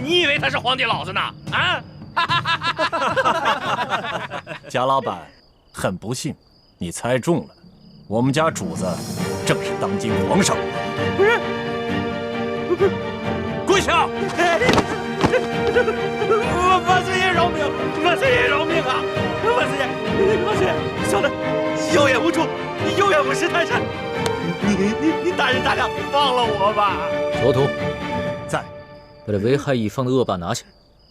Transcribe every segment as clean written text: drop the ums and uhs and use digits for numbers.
你以为他是皇帝老子呢？啊！贾老板，很不幸，你猜中了，我们家主子正是当今皇上。不是，跪下！万岁爷饶命！万岁爷饶命啊！万岁爷，万岁爷，小的有眼无珠，有眼不识泰山。你大人大量，放了我吧！左图在，把这危害一方的恶霸拿下，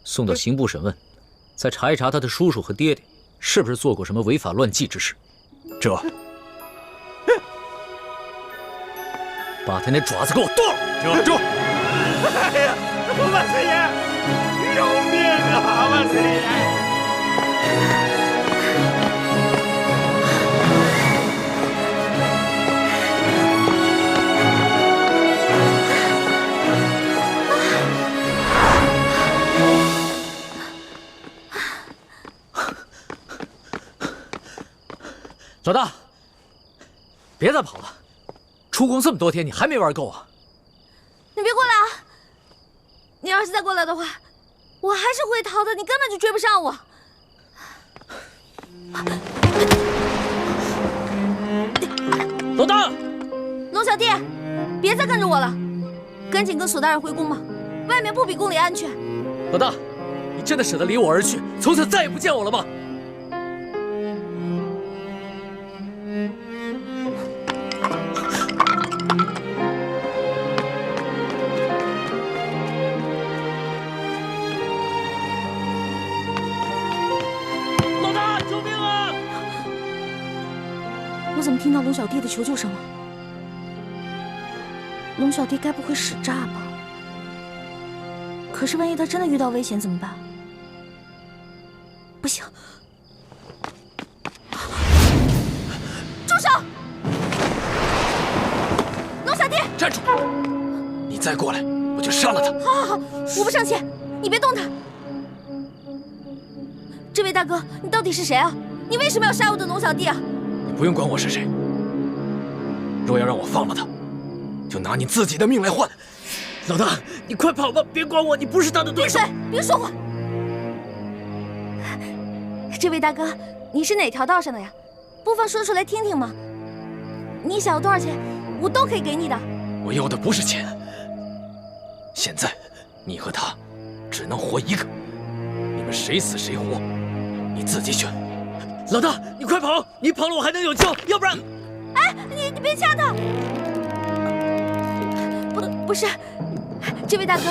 送到刑部审问，再查一查他的叔叔和爹爹是不是做过什么违法乱纪之事。这，把他那爪子给我剁了！住！哎呀，万岁爷，饶命啊！万岁爷！老大，别再跑了！出宫这么多天，你还没玩够啊？你别过来啊！你要是再过来的话，我还是会逃的，你根本就追不上我。老大，龙小弟，别再跟着我了，赶紧跟索大人回宫吧，外面不比宫里安全。老大，你真的舍得离我而去，从此再也不见我了吗？我怎么听到龙小弟的求救声了？龙小弟该不会使诈吧？可是万一他真的遇到危险怎么办？不行！住手！龙小弟，站住！你再过来，我就杀了他！好，好，好，我不生气，你别动他。这位大哥，你到底是谁啊？你为什么要杀我的龙小弟啊？不用管我是谁，若要让我放了他，就拿你自己的命来换。老大，你快跑吧，别管我，你不是他的对手。闭嘴，别说话。这位大哥，你是哪条道上的呀？不妨说出来听听嘛。你想要多少钱，我都可以给你的。我要的不是钱，现在你和他只能活一个，你们谁死谁活，你自己选。老大，你快跑！你跑了我还能有救，要不然……哎，你别掐他！不是，这位大哥，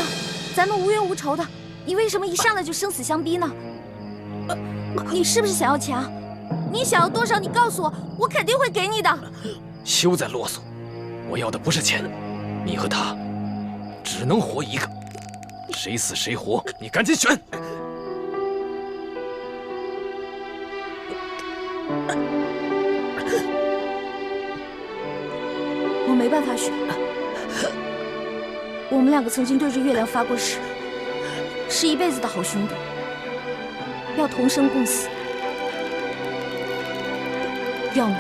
咱们无冤无仇的，你为什么一上来就生死相逼呢？你是不是想要钱啊？你想要多少？你告诉我，我肯定会给你的。休再啰嗦，我要的不是钱，你和他只能活一个，谁死谁活，你赶紧选。我没办法选，我们两个曾经对着月亮发过誓，是一辈子的好兄弟，要同生共死。要么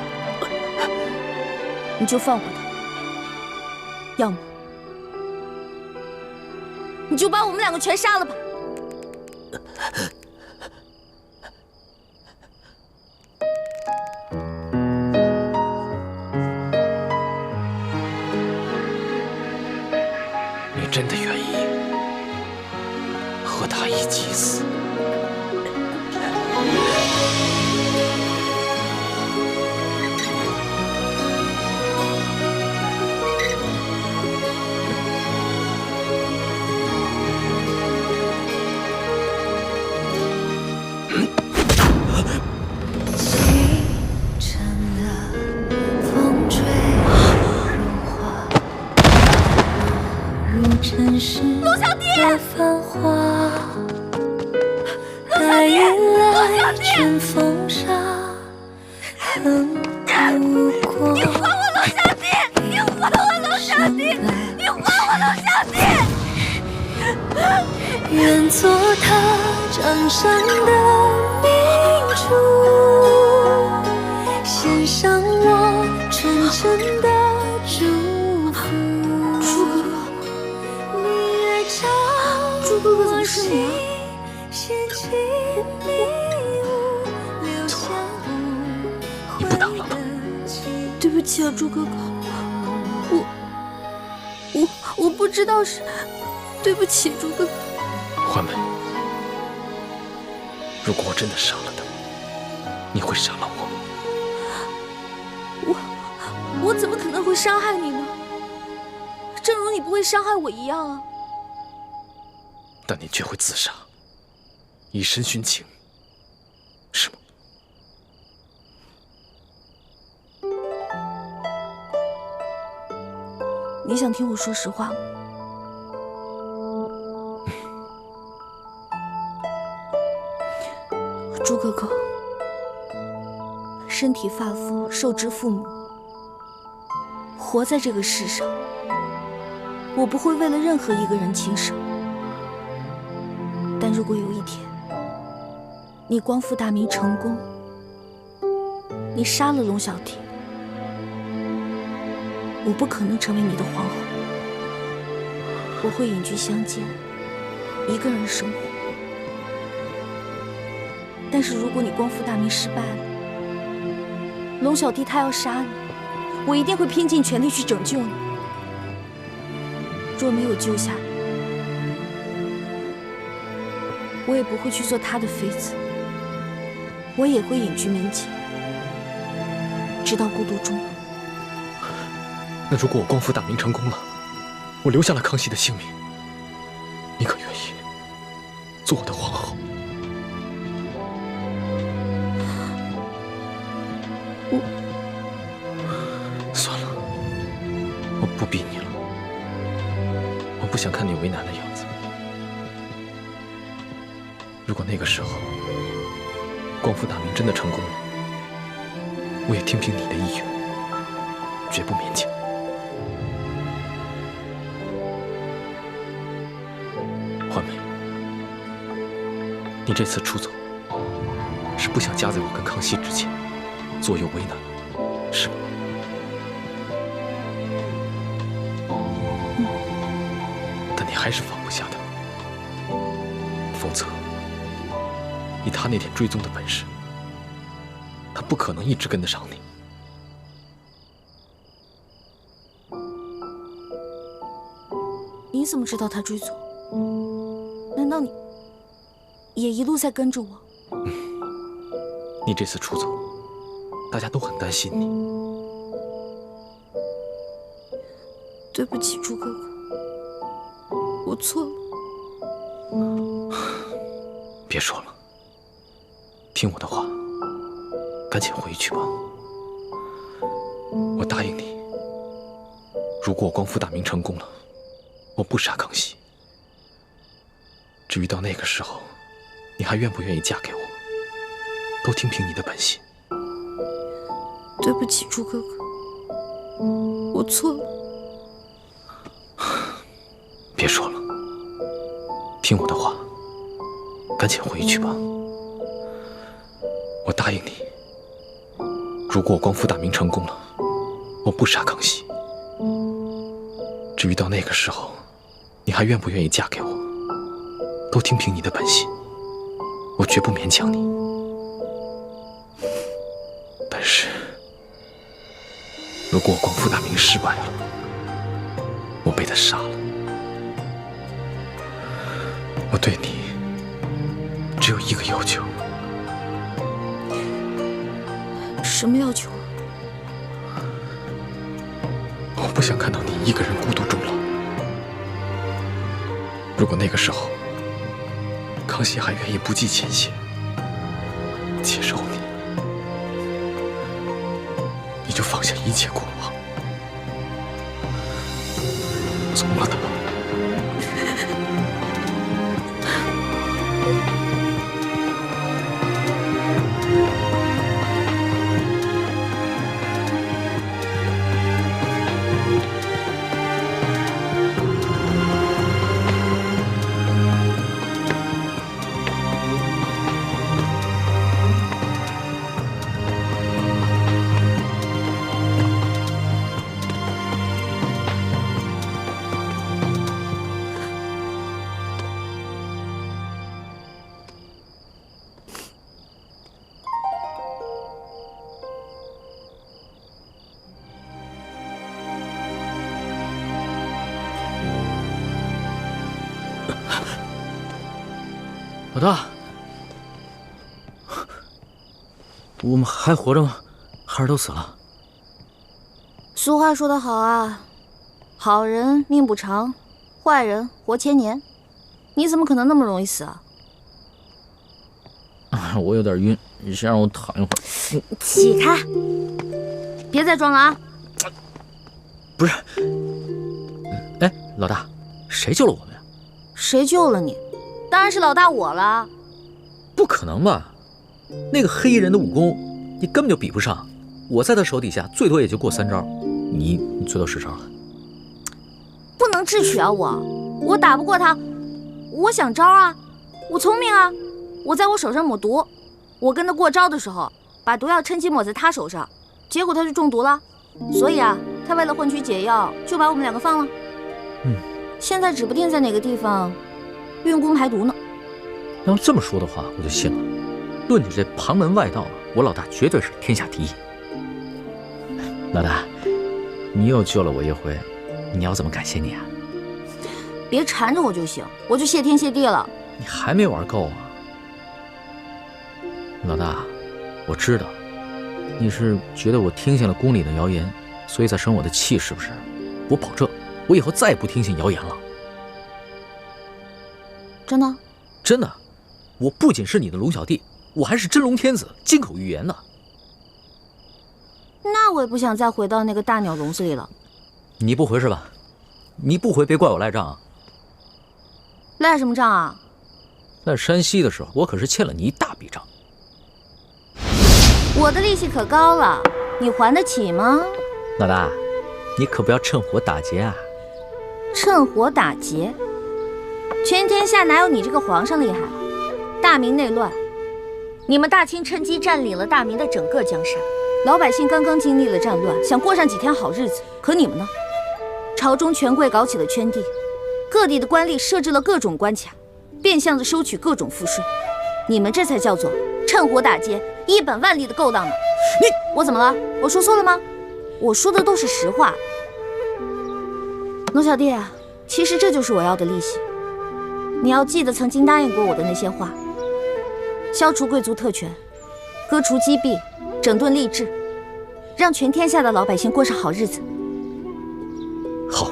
你就放过他，要么你就把我们两个全杀了吧。真的愿意和他一起死？城市的繁华，带来春风沙，恨不过。你还我龙小弟！你还我龙小弟！你还我龙小弟！愿做他掌上的明珠，献上我纯真的祝福。你越长猪哥哥怎么是你啊？你不打了吧？对不起啊，猪哥哥，我不知道是，对不起，猪哥哥。欢梅，如果我真的杀了他，你会杀了我吗？我怎么可能会伤害你呢？正如你不会伤害我一样啊。但你却会自杀，以身殉情，是吗？你想听我说实话吗？猪哥哥，身体发肤受之父母，活在这个世上，我不会为了任何一个人轻生。但如果有一天你光复大明成功，你杀了龙小婷，我不可能成为你的皇后，我会隐居乡间，一个人生活。但是如果你光复大明失败了，龙小弟他要杀你，我一定会拼尽全力去拯救你。若没有救下你，我也不会去做他的妃子，我也会隐居民间，直到孤独终老。那如果我光复大明成功了，我留下了康熙的性命，你可愿意做我的皇后？算了，我不逼你了，我不想看你为难的样子。如果那个时候光复大明真的成功了，我也听凭你的意愿，绝不勉强。欢梅，你这次出走，是不想夹在我跟康熙之间，左右为难，是吗？但你还是放不下他，否则，以他那点追踪的本事，他不可能一直跟得上你。你怎么知道他追踪？难道你也一路在跟着我？你这次出走，大家都很担心你。对不起，猪哥哥，我错了。别说了，听我的话，赶紧回去吧。我答应你，如果我光复大明成功了，我不杀康熙。至于到那个时候，你还愿不愿意嫁给我，都听凭你的本心。对不起，猪哥哥，我错了。别说了，听我的话，赶紧回去吧。我答应你，如果我光复大明成功了，我不杀康熙。至于到那个时候，你还愿不愿意嫁给我，都听凭你的本心，我绝不勉强你。但是，如果我光复大明失败了，我被他杀了，我对你只有一个要求。什么要求啊？我不想看到你一个人孤独终老。如果那个时候，康熙还愿意不计前嫌接受你，你就放下一切过往，从了他。老大，我们还活着吗？还是都死了？俗话说得好啊，好人命不长，坏人活千年。你怎么可能那么容易死啊？我有点晕，你先让我躺一会儿。起开！别再装了啊！不是，哎，老大，谁救了我们呀？谁救了你？当然是老大我了。不可能吧？那个黑衣人的武功，你根本就比不上。我在他手底下，最多也就过3招，你最多10招了。不能智取啊！我打不过他，我想招啊，我聪明啊，我在我手上抹毒，我跟他过招的时候，把毒药趁机抹在他手上，结果他就中毒了。所以啊，他为了换取解药，就把我们2个放了。现在指不定在哪个地方运功排毒呢。要这么说的话，我就信了。论起这旁门外道啊，我老大绝对是天下第一。老大，你又救了我一回，你要怎么感谢你啊？别缠着我就行，我就谢天谢地了。你还没玩够啊？老大，我知道你是觉得我听信了宫里的谣言，所以在生我的气，是不是？我保证，我以后再也不听信谣言了。真的？真的，我不仅是你的龙小弟，我还是真龙天子，金口玉言的。那我也不想再回到那个大鸟笼子里了。你不回是吧？你不回，别怪我赖账啊。赖什么账啊？在山西的时候，我可是欠了你一大笔账。我的利息可高了，你还得起吗？老大，你可不要趁火打劫啊！趁火打劫？全天下哪有你这个皇上厉害？大明内乱，你们大清趁机占领了大明的整个江山，老百姓刚刚经历了战乱，想过上几天好日子，可你们呢？朝中权贵搞起了圈地，各地的官吏设置了各种关卡，变相的收取各种赋税，你们这才叫做趁火打劫，一本万利的勾当呢！我怎么了？我说错了吗？我说的都是实话。龙小弟啊，其实这就是我要的利息。你要记得曾经答应过我的那些话：消除贵族特权，割除积弊，整顿吏治，让全天下的老百姓过上好日子。好，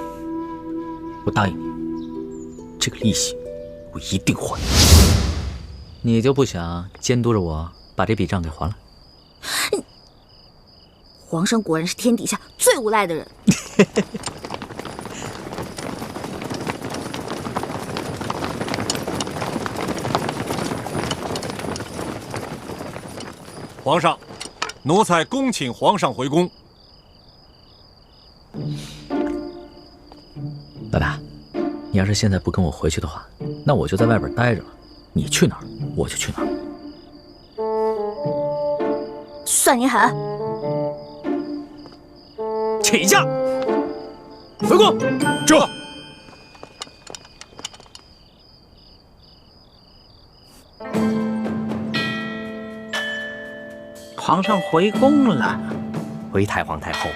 我答应你，这个利息我一定还。你就不想监督着我把这笔账给还了？皇上果然是天底下最无赖的人。皇上，奴才恭请皇上回宫。老大，你要是现在不跟我回去的话，那我就在外边待着了。你去哪儿，我就去哪儿。算你狠！起驾，回宫。这。皇上回宫了。回太皇太后，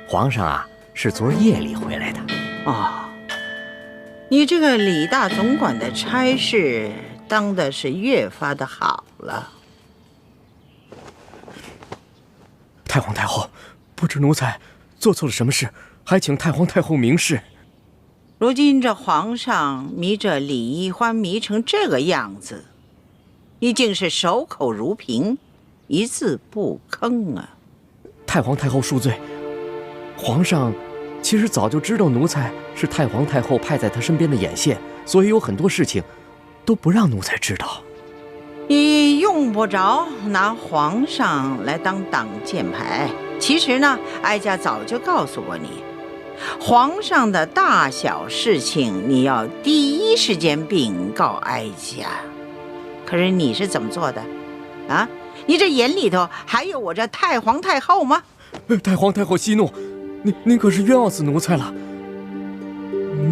皇上啊是昨儿夜里回来的。哦，你这个李大总管的差事当的是越发的好了。太皇太后，不知奴才做错了什么事，还请太皇太后明示。如今这皇上迷着李易欢迷成这个样子，你竟是守口如瓶，一字不吭啊！太皇太后恕罪，皇上其实早就知道奴才是太皇太后派在他身边的眼线，所以有很多事情都不让奴才知道。你用不着拿皇上来当挡箭牌。其实呢，哀家早就告诉过你，皇上的大小事情你要第一时间禀告哀家。可是你是怎么做的啊？你这眼里头还有我这太皇太后吗？太皇太后息怒，您可是冤枉死奴才了。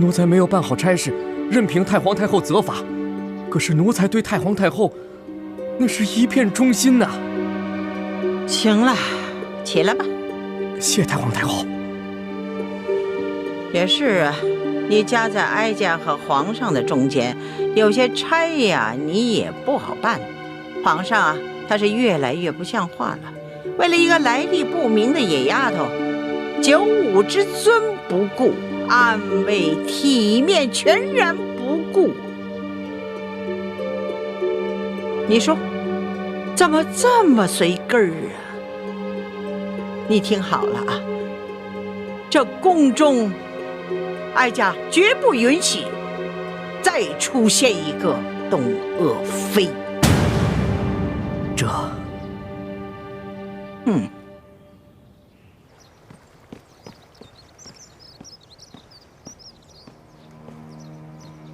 奴才没有办好差事，任凭太皇太后责罚。可是奴才对太皇太后那是一片忠心呐。行了，起来吧。谢太皇太后。也是啊，你夹在哀家和皇上的中间，有些差呀，你也不好办。皇上啊，他是越来越不像话了。为了一个来历不明的野丫头，九五之尊不顾，安危体面全然不顾。你说，怎么这么随根儿啊？你听好了啊，这宫中，哀家绝不允许再出现一个董鄂妃。这，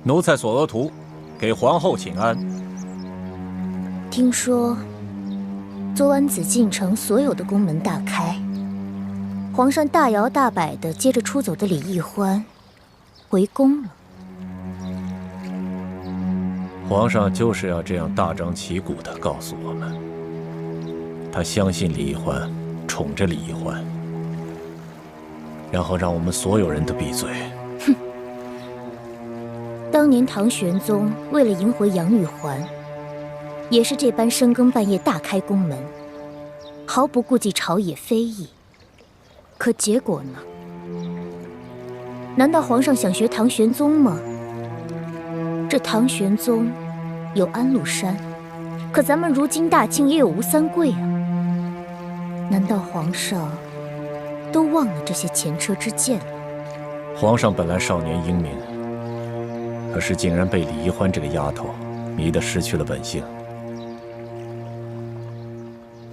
奴才索额图，给皇后请安。听说昨晚紫禁城所有的宫门大开，皇上大摇大摆的接着出走的李易欢回宫了。皇上就是要这样大张旗鼓地告诉我们，他相信李易欢，宠着李易欢，然后让我们所有人都闭嘴。哼！当年唐玄宗为了迎回杨玉环，也是这般深更半夜大开宫门，毫不顾忌朝野非议。可结果呢？难道皇上想学唐玄宗吗？这唐玄宗有安禄山，可咱们如今大清也有吴三桂啊。难道皇上都忘了这些前车之鉴了？皇上本来少年英明，可是竟然被李易欢这个丫头迷得失去了本性。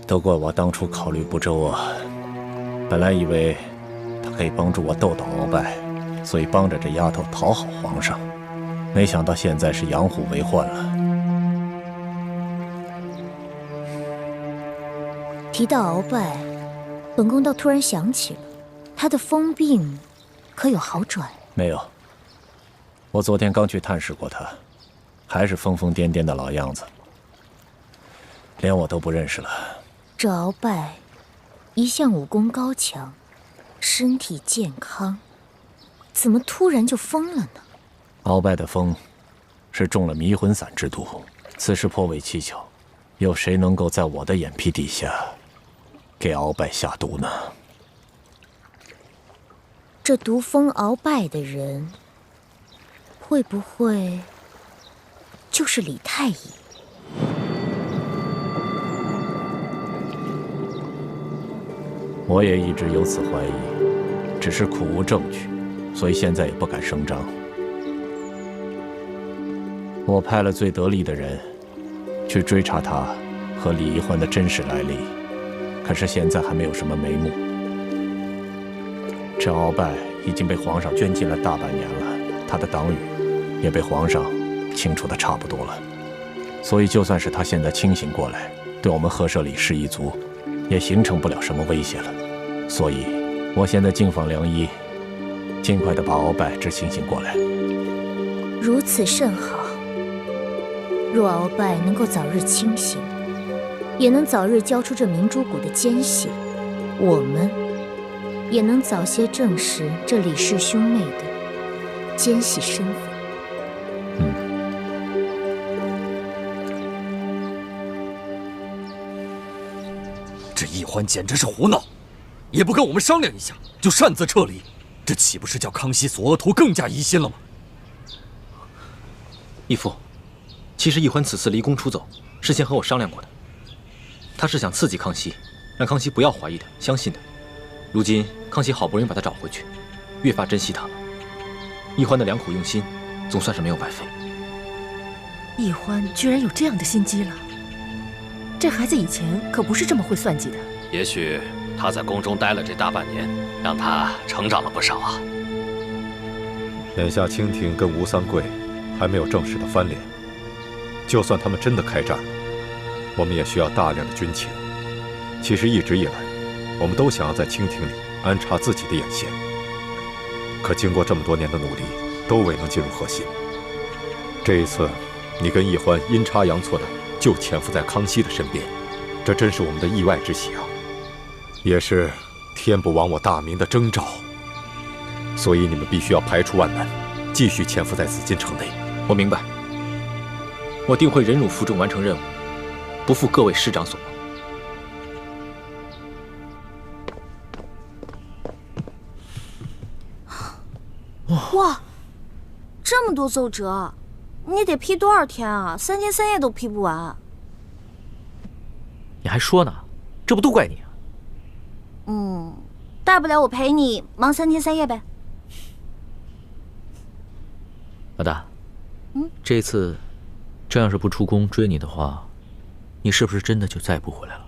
都怪我当初考虑不周啊！本来以为她可以帮助我斗倒鳌拜，所以帮着这丫头讨好皇上。没想到现在是养虎为患了。提到鳌拜，本宫倒突然想起了，他的疯病可有好转？没有，我昨天刚去探视过他，还是疯疯癫癫的老样子，连我都不认识了。这鳌拜一向武功高强，身体健康，怎么突然就疯了呢？鳌拜的疯是中了迷魂散之毒，此事颇为蹊跷，有谁能够在我的眼皮底下给鳌拜下毒呢？这毒疯鳌拜的人，会不会就是李太医？我也一直有此怀疑，只是苦无证据，所以现在也不敢声张。我派了最得力的人去追查他和李易欢的真实来历，可是现在还没有什么眉目。这鳌拜已经被皇上圈禁了大半年了，他的党羽也被皇上清除的差不多了，所以就算是他现在清醒过来，对我们赫舍李氏一族也形成不了什么威胁了。所以我现在敬访良医，尽快的把鳌拜治清醒过来。如此甚好。若鳌拜能够早日清醒，也能早日交出这明珠谷的奸细，我们也能早些证实这李氏兄妹的奸细身份。这易欢简直是胡闹，也不跟我们商量一下就擅自撤离，这岂不是叫康熙索额图更加疑心了吗？义父，其实易欢此次离宫出走，事先和我商量过的。他是想刺激康熙，让康熙不要怀疑他，相信他。如今康熙好不容易把他找回去，越发珍惜他了。易欢的良苦用心，总算是没有白费。易欢居然有这样的心机了，这孩子以前可不是这么会算计的。也许他在宫中待了这大半年，让他成长了不少啊。眼下清廷跟吴三桂还没有正式的翻脸，就算他们真的开战了，我们也需要大量的军情。其实一直以来，我们都想要在清廷里安插自己的眼线，可经过这么多年的努力，都未能进入核心。这一次，你跟易欢阴差阳错的就潜伏在康熙的身边，这真是我们的意外之喜啊，也是天不亡我大明的征兆。所以你们必须要排除万难，继续潜伏在紫禁城内。我明白，我定会忍辱负重完成任务，不负各位师长所望。哇，这么多奏折，你得批多少天啊？3天3夜都批不完。你还说呢？这不都怪你啊！大不了我陪你忙3天3夜呗。老大，这次这要是不出宫追你的话，你是不是真的就再也不回来了？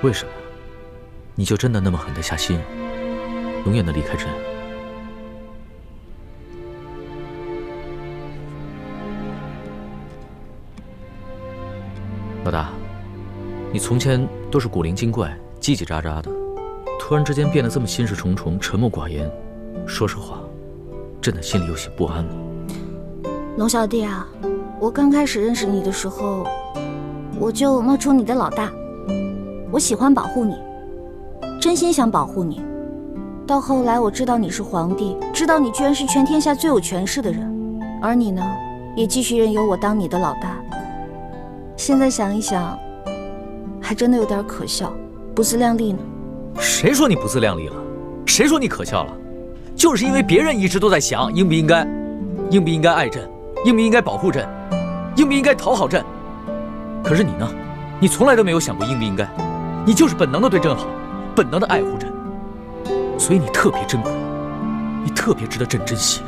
为什么？你就真的那么狠得下心，永远的离开朕？老大，你从前都是古灵精怪、叽叽喳喳的，突然之间变得这么心事重重、沉默寡言，说实话，朕的心里有些不安了。龙小弟啊，我刚开始认识你的时候，我就冒充你的老大，我喜欢保护你，真心想保护你。到后来我知道你是皇帝，知道你居然是全天下最有权势的人，而你呢，也继续任由我当你的老大。现在想一想，还真的有点可笑，不自量力呢。谁说你不自量力了？谁说你可笑了？就是因为别人一直都在想应不应该爱朕，应不应该保护朕，应不应该讨好朕。可是你呢？你从来都没有想过应不应该，你就是本能的对朕好，本能的爱护朕，所以你特别珍贵，你特别值得朕珍惜。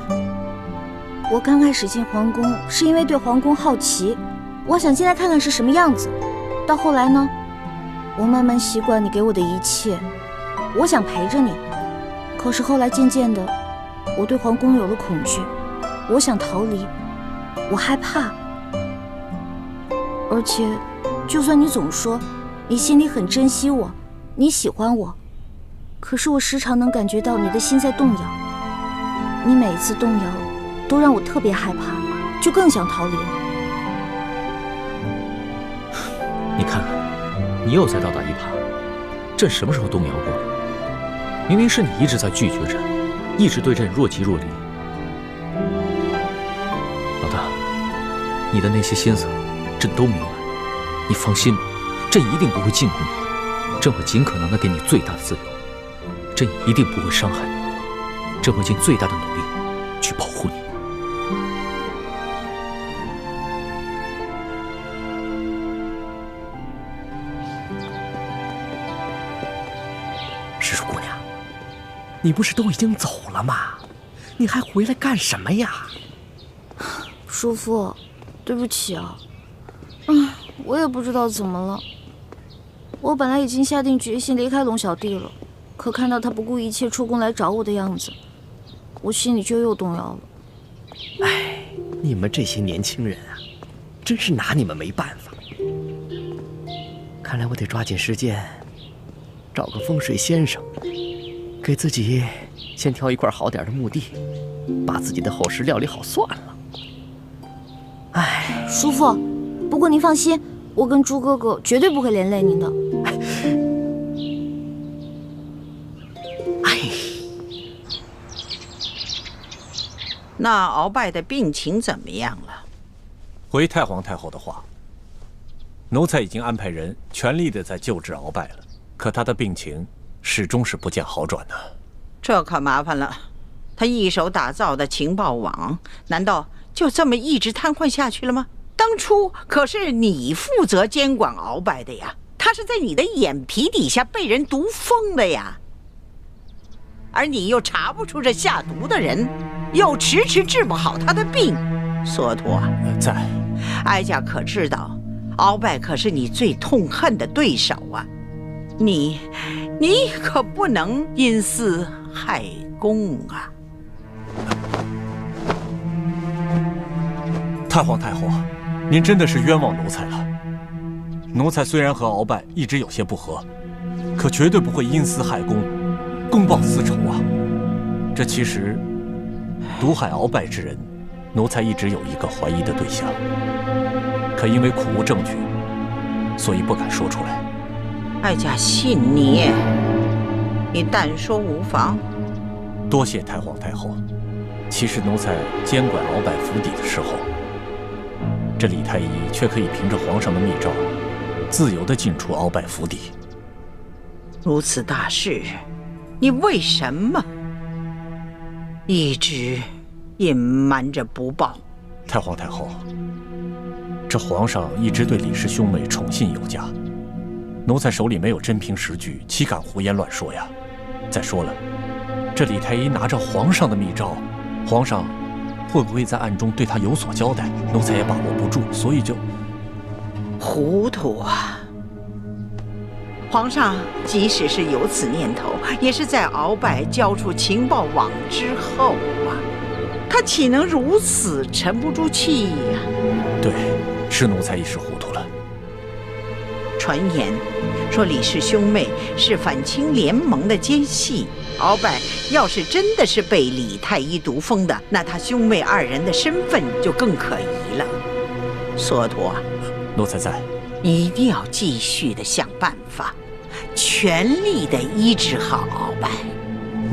我刚开始进皇宫是因为对皇宫好奇，我想进来看看是什么样子。到后来呢，我慢慢习惯你给我的一切，我想陪着你。可是后来渐渐的，我对皇宫有了恐惧，我想逃离，我害怕。而且，就算你总说你心里很珍惜我，你喜欢我，可是我时常能感觉到你的心在动摇。你每一次动摇，都让我特别害怕，就更想逃离了。你看看，你又在倒打一耙。朕什么时候动摇过？明明是你一直在拒绝朕，一直对朕若即若离。老大，你的那些心思，朕都明白。你放心吧，朕一定不会禁锢你，朕会尽可能的给你最大的自由，朕也一定不会伤害你，朕会尽最大的努力去保护你。石树姑娘，你不是都已经走了吗？你还回来干什么呀？叔父，对不起啊。我也不知道怎么了。我本来已经下定决心离开龙小弟了，可看到他不顾一切出宫来找我的样子，我心里就又动摇了。哎，你们这些年轻人啊，真是拿你们没办法。看来我得抓紧时间，找个风水先生，给自己先挑一块好点的墓地，把自己的后事料理好算了。哎，叔父，不过您放心，我跟朱哥哥绝对不会连累您的。哎，那鳌拜的病情怎么样了？回太皇太后的话，奴才已经安排人全力的在救治鳌拜了，可他的病情始终是不见好转呢。这可麻烦了，他一手打造的情报网，难道就这么一直瘫痪下去了吗？当初可是你负责监管鳌拜的呀，他是在你的眼皮底下被人毒疯的呀，而你又查不出这下毒的人，又迟迟治不好他的病。索托，在哀家可知道，鳌拜可是你最痛恨的对手啊，你可不能因私害公啊！太皇太后，您真的是冤枉奴才了。奴才虽然和鳌拜一直有些不和，可绝对不会因私害公，公报私仇啊。这其实毒害鳌拜之人，奴才一直有一个怀疑的对象，可因为苦无证据，所以不敢说出来。哀家信你，你但说无妨，多谢太皇太后。其实奴才监管鳌拜府邸的时候，这李太医却可以凭着皇上的密诏，自由地进出鳌拜府邸。如此大事，你为什么一直隐瞒着不报？太皇太后，这皇上一直对李氏兄妹宠信有加，奴才手里没有真凭实据，岂敢胡言乱说呀？再说了，这李太医拿着皇上的密诏，皇上会不会在暗中对他有所交代？奴才也把握不住，所以就糊涂啊！皇上即使是有此念头，也是在鳌拜交出情报网之后啊，他岂能如此沉不住气呀？对，是奴才一时糊涂了。传言说李氏兄妹是反清联盟的奸细，鳌拜要是真的是被李太医毒封的，那他兄妹二人的身份就更可疑了。索陀，奴才在。你一定要继续的想办法，全力的医治好鳌拜。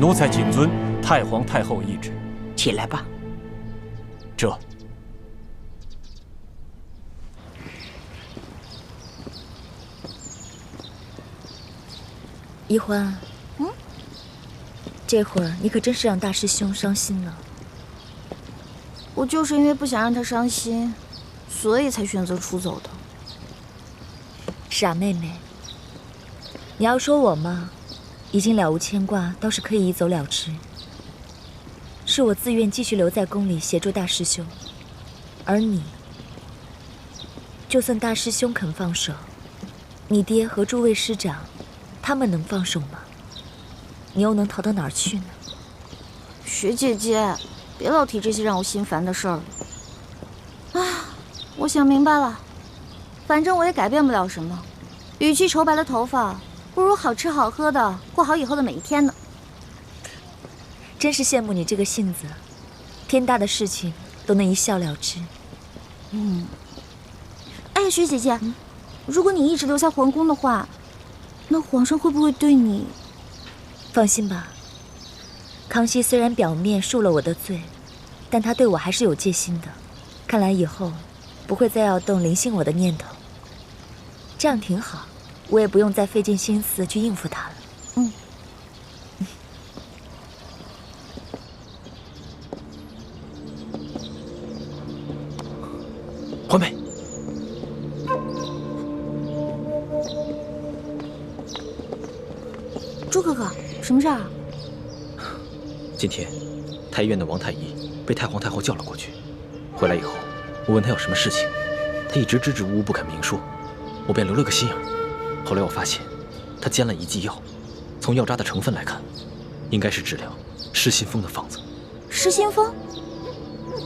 奴才谨遵太皇太后懿旨。起来吧。这。宜欢，这会儿你可真是让大师兄伤心了。我就是因为不想让他伤心，所以才选择出走的。傻妹妹，你要说我嘛，已经了无牵挂，倒是可以一走了之。是我自愿继续留在宫里协助大师兄，而你，就算大师兄肯放手，你爹和诸位师长，他们能放手吗？你又能逃到哪儿去呢？雪姐姐，别老提这些让我心烦的事儿了。啊，我想明白了，反正我也改变不了什么。与其愁白了头发，不如好吃好喝的过好以后的每一天呢。真是羡慕你这个性子，天大的事情都能一笑了之。哎呀，雪姐姐，如果你一直留在皇宫的话，那皇上会不会对你……放心吧，康熙虽然表面恕了我的罪，但他对我还是有戒心的。看来以后不会再要动临幸我的念头，这样挺好，我也不用再费尽心思去应付他了。环佩，朱哥哥，什么事儿啊？今天太医院的王太医被太皇太后叫了过去，回来以后，我问他有什么事情，他一直支支吾吾不肯明说，我便留了个心眼。后来我发现，他煎了一剂药，从药渣的成分来看，应该是治疗失心疯的方子。失心疯？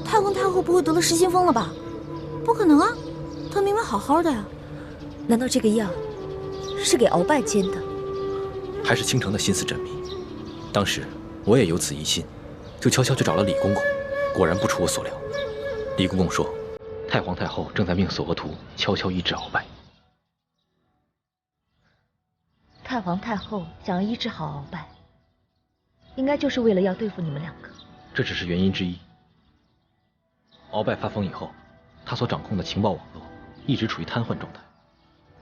太皇太后不会得了失心疯了吧？不可能啊，她明明好好的呀。难道这个药是给鳌拜煎的？还是倾城的心思缜密。当时我也有此疑心，就悄悄去找了李公公，果然不出我所料。李公公说，太皇太后正在命索额图悄悄医治鳌拜。太皇太后想要医治好鳌拜，应该就是为了要对付你们两个。这只是原因之一。鳌拜发疯以后，他所掌控的情报网络一直处于瘫痪状态。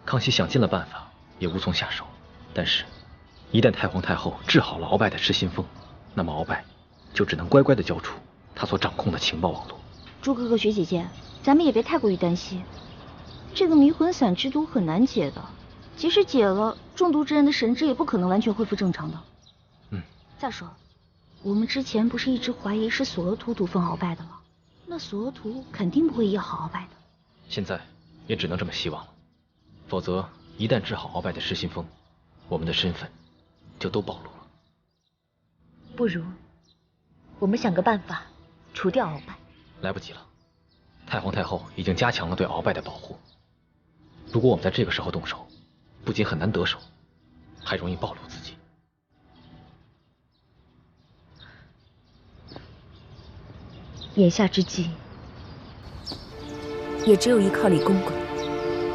康熙想尽了办法，也无从下手。但是，一旦太皇太后治好了鳌拜的失心疯，那么鳌拜就只能乖乖地交出他所掌控的情报网络。朱哥哥、雪姐姐，咱们也别太过于担心。这个迷魂散之毒很难解的，即使解了，中毒之人的神智也不可能完全恢复正常的。再说，我们之前不是一直怀疑是索额图毒封鳌拜的吗？那索额图肯定不会医好鳌拜的。现在也只能这么希望了，否则一旦治好鳌拜的失心疯，我们的身份就都暴露了。不如我们想个办法除掉鳌拜。来不及了，太皇太后已经加强了对鳌拜的保护。如果我们在这个时候动手，不仅很难得手，还容易暴露自己。眼下之计，也只有依靠李公公，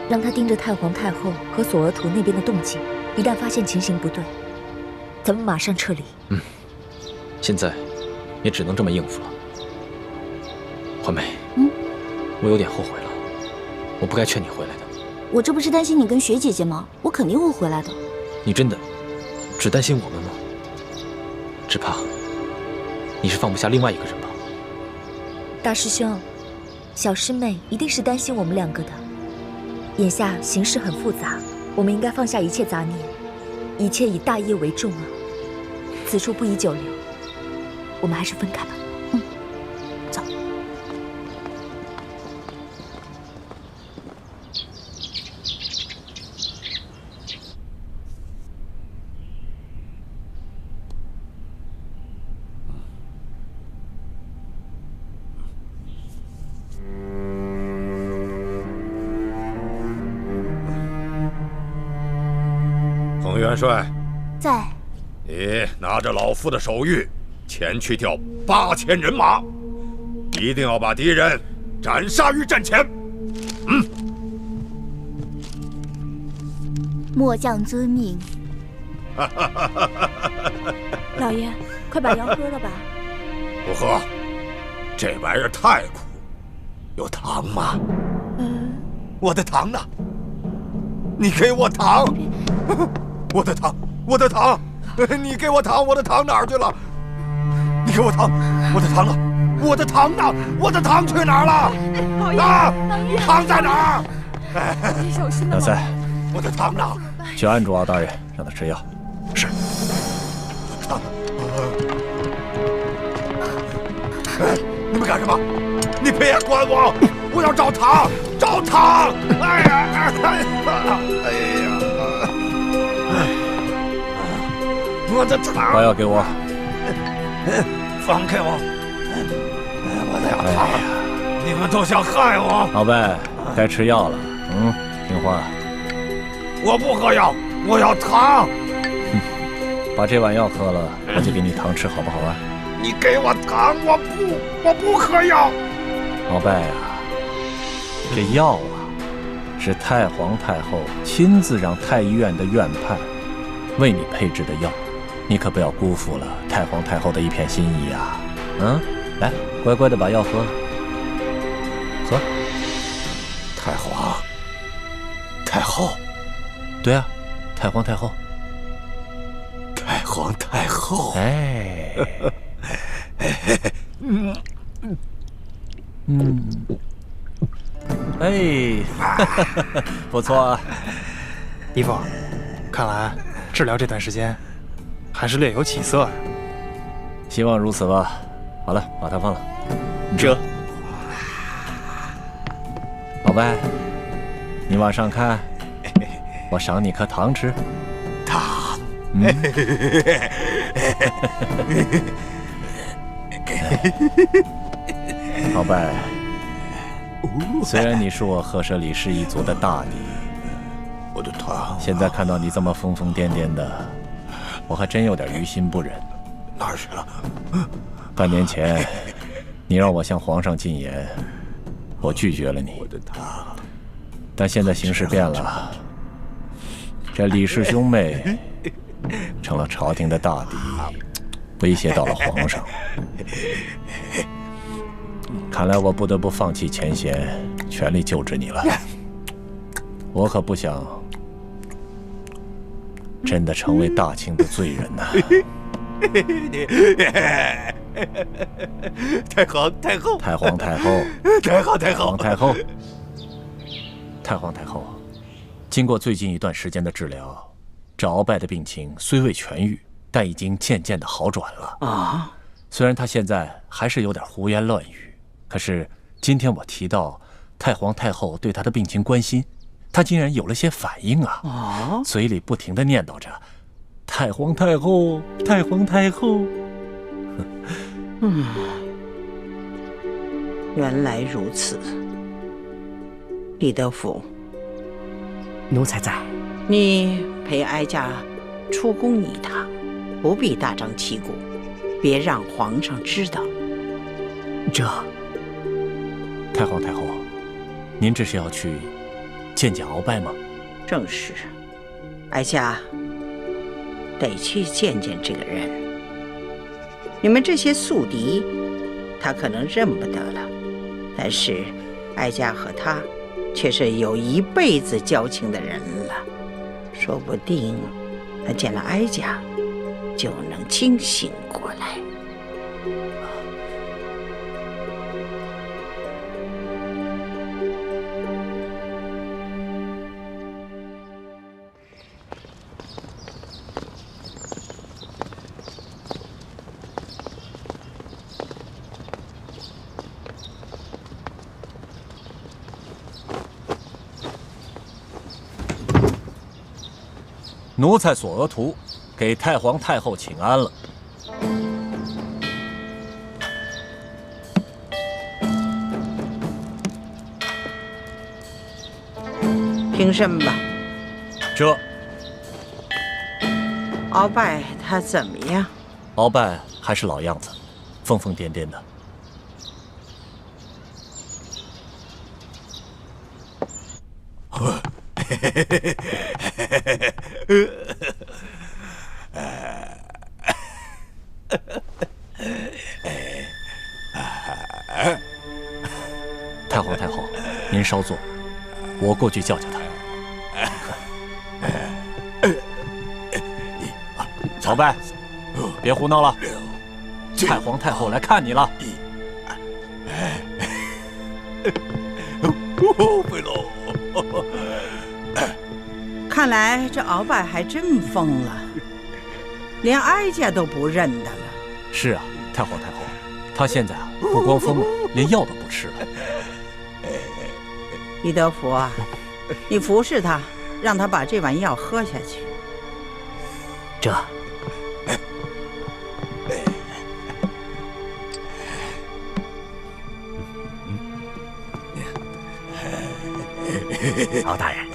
让他盯着太皇太后和索额图那边的动静，一旦发现情形不对，咱们马上撤离。现在也只能这么应付了。环梅，我有点后悔了，我不该劝你回来的。我这不是担心你跟雪姐姐吗？我肯定会回来的。你真的只担心我们吗？只怕你是放不下另外一个人吧？大师兄，小师妹一定是担心我们两个的。眼下形势很复杂，我们应该放下一切杂念，一切以大业为重啊！此处不宜久留，我们还是分开吧。走。彭元帅，在。你拿着老夫的手谕，前去调8000人马，一定要把敌人斩杀于阵前。末将遵命。老爷，快把药喝了吧。不喝，这玩意儿太苦。有糖吗？我的糖呢？你给我糖！我的糖，我的糖！你给我糖，我的糖哪儿去了？你给我糖，我的糖呢？我的糖呢？我的糖去哪儿了？啊！糖在哪儿？老三，我的糖呢？去按住敖大人，让他吃药。是。糖。你们干什么？你别管我！我要找糖，找糖！哎呀！哎呀！我的糖！把药给我。放开我！我的糖！你们都想害我！老伯，该吃药了。听话。我不喝药，我要糖！把这碗药喝了，我就给你糖吃，好不好啊？你给我糖，我不喝药。老伯呀，这药啊，是太皇太后亲自让太医院的院判为你配制的药，你可不要辜负了太皇太后的一片心意啊！来，乖乖的把药喝了，喝。太皇太后，对啊，太皇太后。太皇太后，哎，哎，不错啊，姨父，看来治疗这段时间还是略有起色啊。希望如此吧。好了，把它放了。这，老伯，你往上看，我赏你颗糖吃。糖。老伯，虽然你是我赫舍里氏一族的大敌，我的糖，现在看到你这么疯疯癫癫的，我还真有点于心不忍。哪儿去了？半年前，你让我向皇上进言，我拒绝了你。我的糖，但现在形势变了，这李氏兄妹成了朝廷的大敌，威胁到了皇上。看来我不得不放弃前嫌，全力救治你了。我可不想真的成为大清的罪人呐！太皇太后，太皇太后，太皇太后，太后，太皇太后。经过最近一段时间的治疗，这鳌拜的病情虽未痊愈，但已经渐渐的好转了啊。虽然他现在还是有点胡言乱语，可是今天我提到太皇太后对他的病情关心，他竟然有了些反应啊！嘴里不停地念叨着“太皇太后，太皇太后”。原来如此。李德福，奴才在。你陪哀家出宫一趟，不必大张旗鼓，别让皇上知道。这，太皇太后，您这是要去见见鳌拜吗？正是，哀家得去见见这个人。你们这些宿敌，他可能认不得了，但是哀家和他却是有一辈子交情的人了，说不定他见了哀家就能清醒过来。奴才索额图给太皇太后请安了。平身吧。这鳌拜他怎么样？鳌拜还是老样子，疯疯癫癫的。太皇太后，您稍坐，我过去叫叫他。鳌拜，别胡闹了，太皇太后来看你了。看来这鳌拜还真疯了，连哀家都不认得了。是啊，太皇太后，他现在啊不光疯了，连药都不吃了。李德福啊，你服侍他，让他把这碗药喝下去。这敖大人，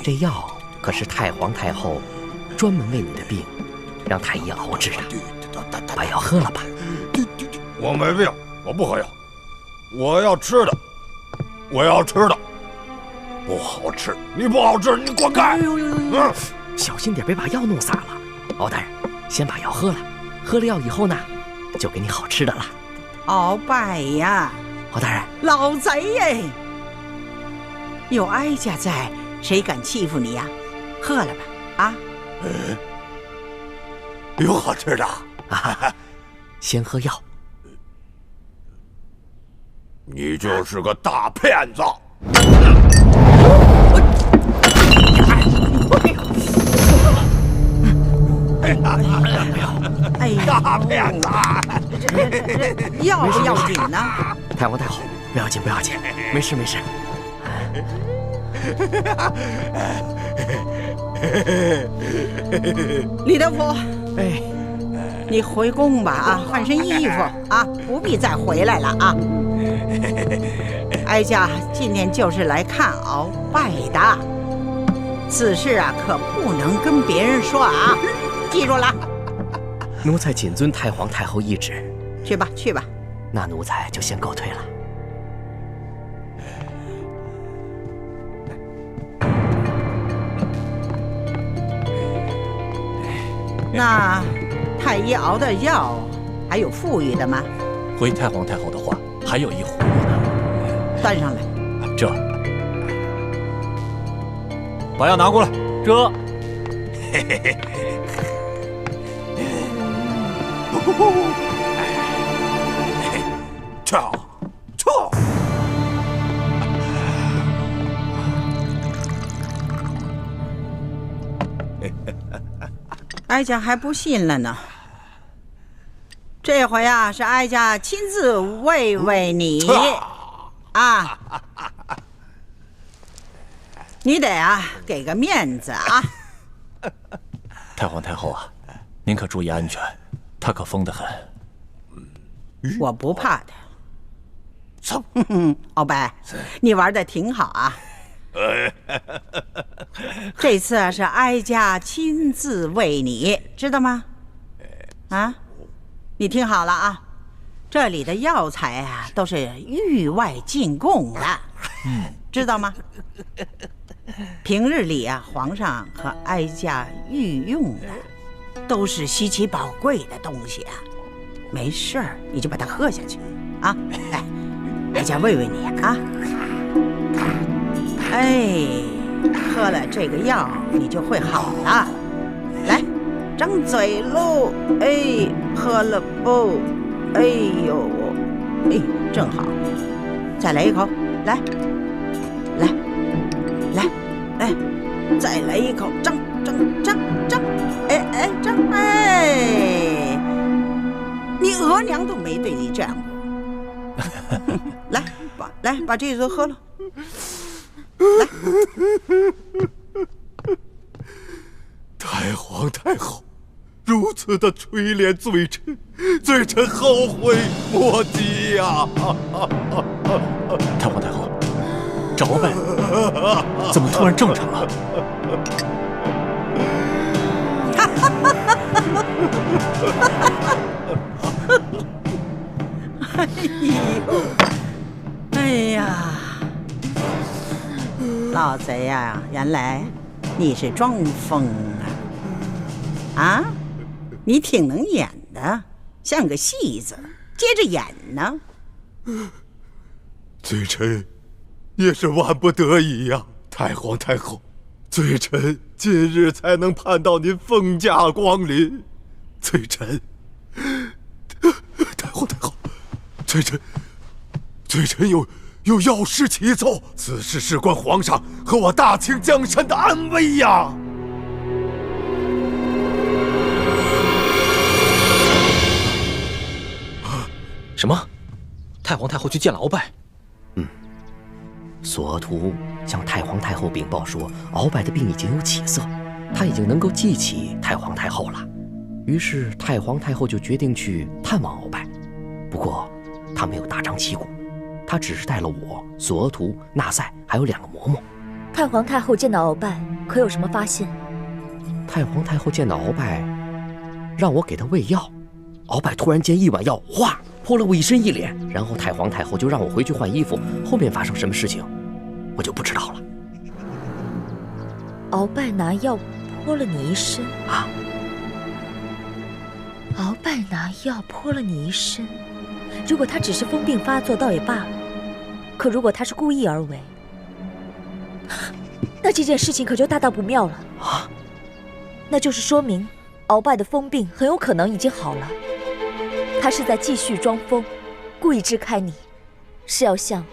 这药可是太皇太后专门为你的病让太医熬制的，把药喝了吧。我没病，我不喝药，我要吃的，我要吃的，不好吃，你不好吃，你滚开！小心点，别把药弄洒了。敖大人，先把药喝了，喝了药以后呢，就给你好吃的了。鳌拜呀，敖大人，老贼耶！有哀家在，谁敢欺负你呀？喝了吧，啊！有好吃的啊！先喝药。你就是个大骗子！哎呀，大骗子！这要不要紧呢？太皇太后，不要紧，不要紧，没事没事。李德福，哎，你回宫吧啊，换身衣服啊，不必再回来了啊。哀家今天就是来看鳌拜的，此事啊可不能跟别人说啊，记住了。奴才谨遵太皇太后懿旨。去吧，去吧。那奴才就先告退了。那太医熬的药还有富裕的吗？回太皇太后的话，还有一壶呢。端上来。这，把药拿过来。这，嘿嘿嘿。哀家还不信了呢。这回啊，是哀家亲自慰慰你啊！你得啊给个面子啊！太皇太后啊，您可注意安全，他可疯得很。我不怕他。鳌拜，你玩的挺好啊。这次啊是哀家亲自为你，知道吗？啊，你听好了啊，这里的药材啊都是域外进贡的，知道吗？平日里啊，皇上和哀家御用的，都是稀奇宝贵的东西啊。没事儿，你就把它喝下去啊！来，哀家喂喂你啊！哎，喝了这个药，你就会好了。来，张嘴喽！哎，喝了不？哎呦，哎，正好，再来一口，来，再来一口，张，哎，张，哎，你额娘都没对你这样过。来，把这个喝了。来，太皇太后如此的垂怜罪臣，罪臣后悔莫及呀！太皇太后，这鳌拜怎么突然正常了？哎呀，老贼呀，原来你是装疯啊！你挺能演的，像个戏子，接着演呢。罪臣也是万不得已呀，太皇太后，罪臣今日才能盼到您凤驾光临。罪臣，太皇太后，罪臣有要事启奏，此事事关皇上和我大清江山的安危呀！什么？太皇太后去见了鳌拜？索额图向太皇太后禀报说，鳌拜的病已经有起色，他已经能够记起太皇太后了。于是太皇太后就决定去探望鳌拜。不过他没有大张旗鼓，他只是带了我、索额图、纳赛还有2个嬷嬷。太皇太后见到鳌拜，可有什么发现？太皇太后见到鳌拜，让我给他喂药。鳌拜突然间一碗药，哗，泼了我一身一脸。然后太皇太后就让我回去换衣服。后面发生什么事情，我就不知道了。鳌拜拿药泼了你一身啊！鳌拜拿药泼了你一身，如果他只是疯病发作，倒也罢了。可如果他是故意而为，那这件事情可就大大不妙了啊！那就是说明鳌拜的疯病很有可能已经好了，他是在继续装疯，故意支开你，是要向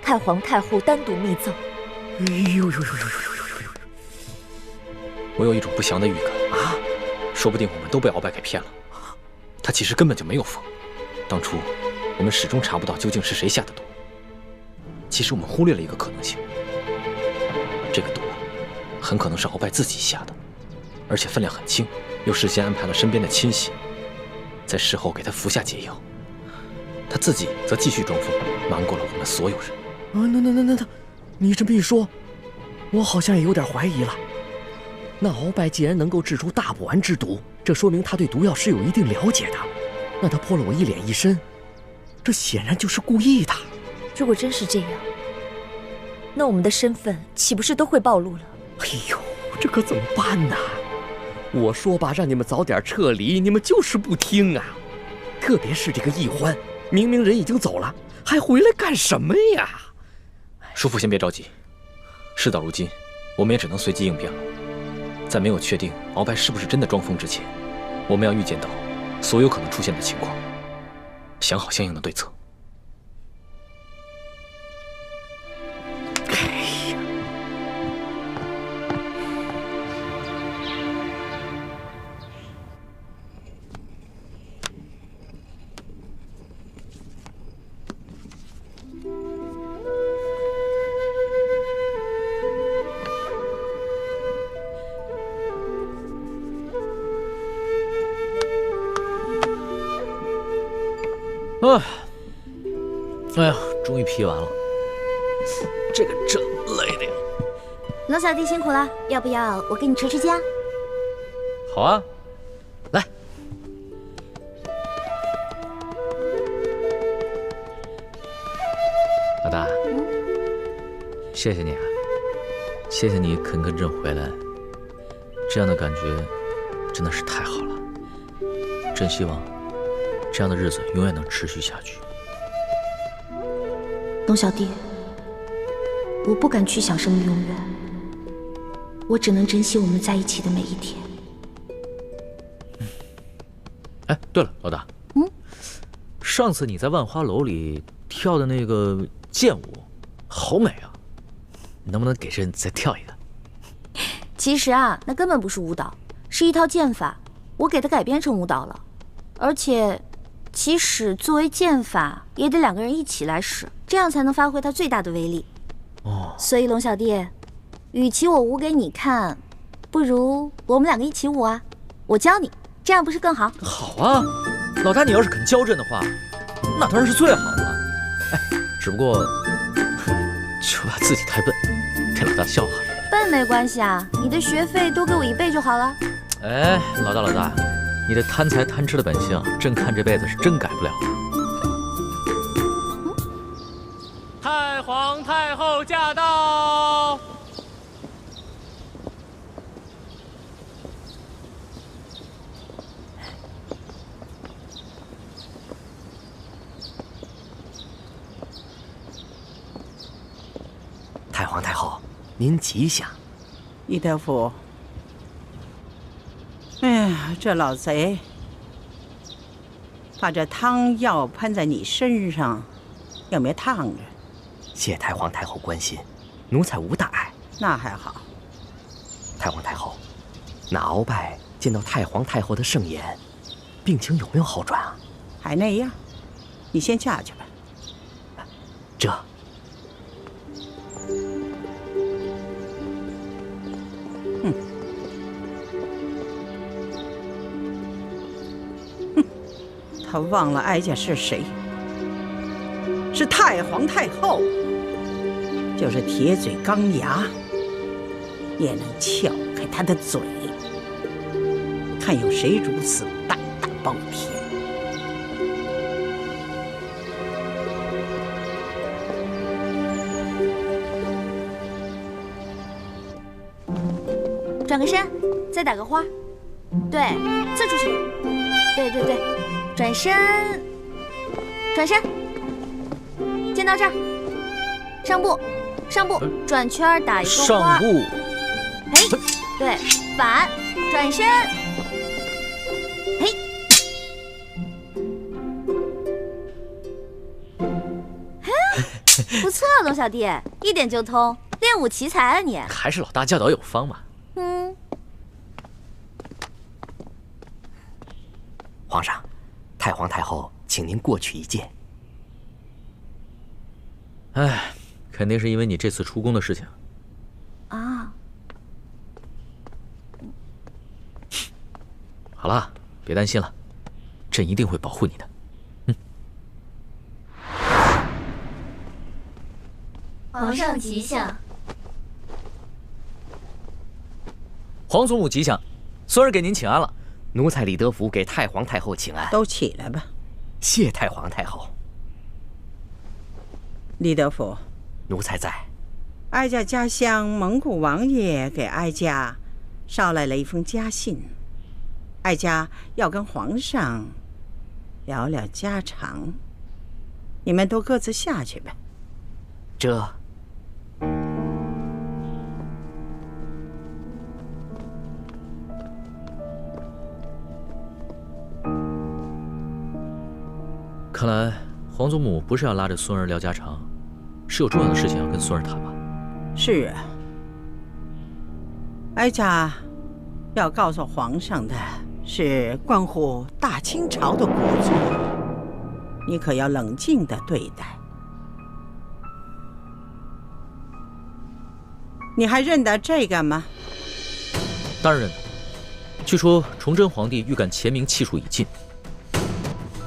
太皇太后单独密奏。我有一种不祥的预感啊！说不定我们都被鳌拜给骗了，他其实根本就没有疯。当初我们始终查不到究竟是谁下的毒。其实我们忽略了一个可能性，这个毒很可能是鳌拜自己下的，而且分量很轻，又事先安排了身边的亲信，在事后给他服下解药，他自己则继续装疯，瞒过了我们所有人。那，你这么一说，我好像也有点怀疑了。那鳌拜既然能够制出大补丸之毒，这说明他对毒药是有一定了解的。那他泼了我一脸一身，这显然就是故意的。如果真是这样，那我们的身份岂不是都会暴露了？哎呦，这可怎么办呢？我说吧，让你们早点撤离，你们就是不听啊！特别是这个奕欢，明明人已经走了，还回来干什么呀？叔父先别着急，事到如今，我们也只能随机应变了。在没有确定鳌拜是不是真的装疯之前，我们要预见到所有可能出现的情况，想好相应的对策。哎呀，终于批完了，这个真累的呀。罗小弟辛苦了，要不要我给你持持家？好啊，来。老大，谢谢你啊，谢谢你肯跟朕回来，这样的感觉真的是太好了。朕希望这样的日子永远能持续下去。龙小弟，我不敢去想什么永远，我只能珍惜我们在一起的每一天。哎，对了，老大，上次你在万花楼里跳的那个剑舞，好美啊！你能不能给朕再跳一个？其实啊，那根本不是舞蹈，是一套剑法，我给它改编成舞蹈了。而且，其实作为剑法，也得2个人一起来使，这样才能发挥它最大的威力。哦，所以龙小弟，与其我舞给你看，不如我们2个一起舞啊！我教你，这样不是更好？好啊，老大，你要是肯教朕的话，那当然是最好的了。哎，只不过就怕自己太笨，被老大笑话了。笨没关系啊，你的学费多给我1倍就好了。哎，老大，你这贪财贪吃的本性，朕看这辈子是真改不了了。太皇太后驾到！太皇太后，您吉祥。李德福，哎呀，这老贼把这汤药喷在你身上，有没有烫着？谢太皇太后关心，奴才无大碍。那还好。太皇太后，那鳌拜见到太皇太后的圣颜，病情有没有好转啊？还那样，你先下去吧。这。他忘了哀家是谁，是太皇太后，就是铁嘴钢牙，也能撬开他的嘴，看有谁如此大大包天。转个身，再打个花，对，刺出去，对，转身，剑到这儿，上步，转圈打一个花，上步，嘿，对，反转身，嘿，不错，龙小弟，一点就通，练武奇才啊你！还是老大教导有方嘛。皇上，太皇太后请您过去一见。哎，肯定是因为你这次出宫的事情啊。好了，别担心了，朕一定会保护你的。皇上吉祥。皇祖母吉祥，孙儿给您请安了。奴才李德福给太皇太后请安。都起来吧。谢太皇太后。李德福，奴才在。哀家家乡蒙古王爷给哀家捎来了一封家信，哀家要跟皇上聊聊家常，你们都各自下去吧。这。看来皇祖母不是要拉着孙儿聊家常，是有重要的事情要跟孙儿谈吧？是啊，哀家要告诉皇上的是关乎大清朝的国策，你可要冷静地对待。你还认得这个吗？当然认得。据说崇祯皇帝预感乾明气数已尽，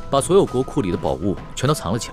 把所有国库里的宝物全都藏了起来。